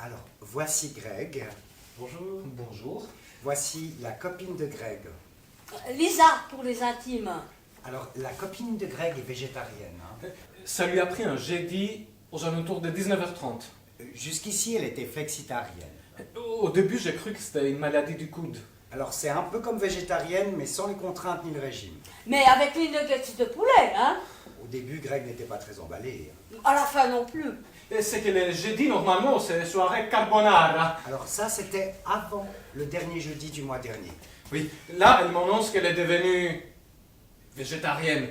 Alors, voici Greg. Bonjour. Bonjour. Voici la copine de Greg. Lisa, pour les intimes. Alors, la copine de Greg est végétarienne. Ça lui a pris un jeudi aux alentours de 19h30. Jusqu'ici, elle était flexitarienne. Au début, j'ai cru que c'était une maladie du coude. Alors, c'est un peu comme végétarienne, mais sans les contraintes ni le régime. Mais avec les nuggets de poulet, hein? Au début, Greg n'était pas très emballé. À la fin non plus. Et c'est que les jeudis, normalement, c'est soirée carbonara. Alors ça, c'était avant le dernier jeudi du mois dernier. Oui, là, elle m'annonce qu'elle est devenue végétarienne.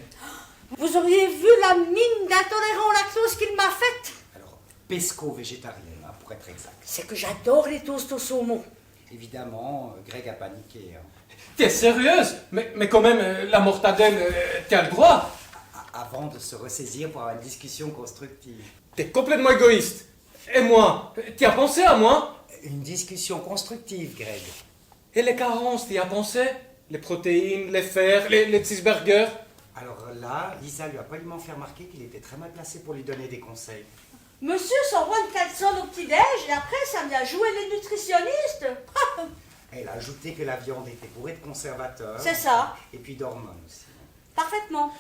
Vous auriez vu la mine d'intolérant au lactose qu'il m'a faite? Alors, pesco-végétarienne, pour être exact. C'est que j'adore les toasts au saumon. Évidemment, Greg a paniqué. T'es sérieuse? Mais quand même, la mortadelle, t'as le droit. Avant de se ressaisir pour avoir une discussion constructive. T'es complètement égoïste. Et moi? T'y as pensé à moi? Une discussion constructive, Greg. Et les carences, t'y as pensé? Les protéines, les fers, les cheeseburgers? Alors là, Lisa lui a poliment fait remarquer qu'il était très mal placé pour lui donner des conseils. Monsieur s'envoie une caleçon au petit-déj et après ça vient jouer les nutritionnistes. Elle a ajouté que la viande était bourrée de conservateurs. C'est ça. Et puis d'hormones aussi. Parfaitement.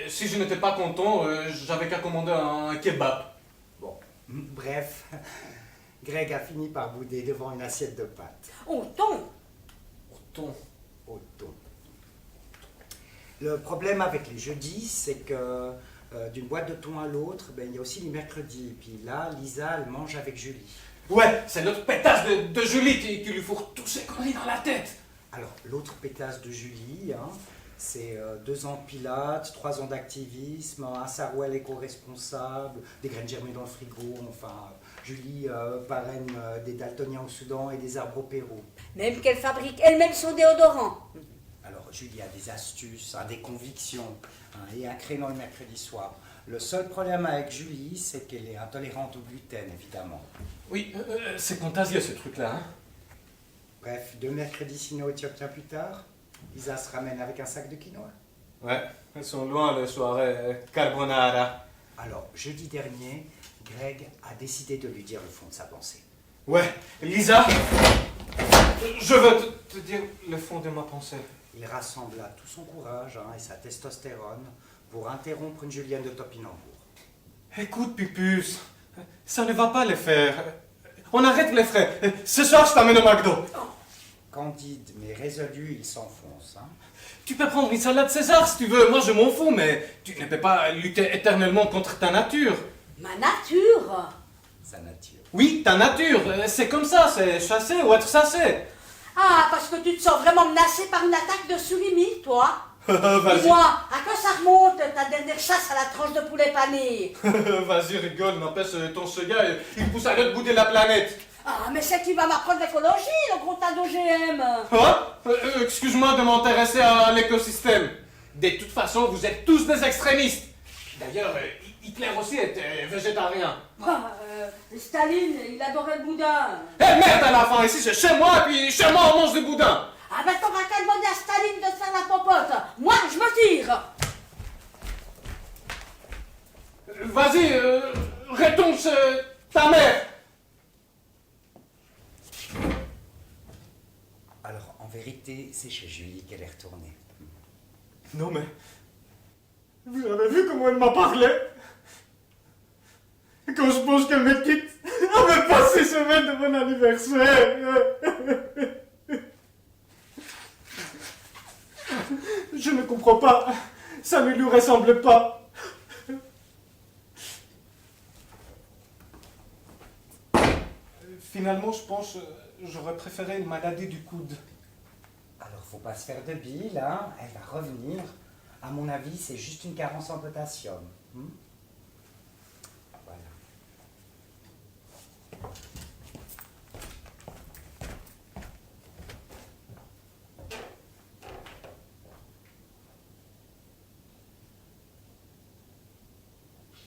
Si je n'étais pas content, j'avais qu'à commander un kebab. Bon, bref, Greg a fini par bouder devant une assiette de pâtes. Au thon. Au thon. Au thon. Le problème avec les jeudis, c'est que d'une boîte de thon à l'autre, il y a aussi les mercredis. Et puis là, Lisa, elle mange avec Julie. Ouais, c'est l'autre pétasse de Julie qui lui fourre tous ses conneries dans la tête. Alors, l'autre pétasse de Julie, c'est 2 ans de pilates, 3 ans d'activisme, un sarouel éco-responsable, des graines germées dans le frigo, enfin, Julie parraine des daltoniens au Soudan et des arbres au Pérou. Même qu'elle fabrique elle-même son déodorant. Alors, Julie a des astuces, des convictions, et un créneau le mercredi soir. Le seul problème avec Julie, c'est qu'elle est intolérante au gluten, évidemment. Oui, c'est contagieux ce truc-là. Bref, 2 mercredis sino-éthiopiens plus tard, Lisa se ramène avec un sac de quinoa. Ouais, elles sont loin les soirées carbonara. Alors, jeudi dernier, Greg a décidé de lui dire le fond de sa pensée. Ouais, Lisa, je veux te dire le fond de ma pensée. Il rassembla tout son courage et sa testostérone pour interrompre une Julienne de Topinambour. Écoute, Pupus, ça ne va pas les faire. On arrête les frais. Ce soir, je t'amène au McDo. Candide mais résolu, il s'enfonce. Tu peux prendre une salade César si tu veux. Moi, je m'en fous, mais tu ne peux pas lutter éternellement contre ta nature. Ma nature. Sa nature. Oui, ta nature. C'est comme ça, c'est chasser ou être chassé. Ah, parce que tu te sens vraiment menacé par une attaque de Soulimi, toi? Vas-y. Dis-moi, à quoi ça remonte ta dernière chasse à la tranche de poulet pané? Vas-y, rigole, n'empêche, ton ce gars, il pousse à l'autre bout de la planète. Ah, mais c'est qui va m'apprendre l'écologie, le gros tas d'OGM. Quoi? Excuse-moi de m'intéresser à l'écosystème. De toute façon, vous êtes tous des extrémistes. D'ailleurs, Hitler aussi était végétarien. Staline, il adorait le boudin. Eh merde, à la fin, ici c'est chez moi, et puis chez moi on mange du boudin. Ah ben t'auras qu'à demander à Staline de te faire la popote. Moi, je me tire. Vas-y, retourne chez ta mère. Alors, en vérité, c'est chez Julie qu'elle est retournée. Non mais... Vous avez vu comment elle m'a parlé? Quand je pense qu'elle me quitte, on va passer semaine de mon anniversaire. Je ne comprends pas. Ça ne lui ressemble pas. Finalement, je pense j'aurais préféré une maladie du coude. Alors, faut pas se faire de bile, elle va revenir. À mon avis, c'est juste une carence en potassium.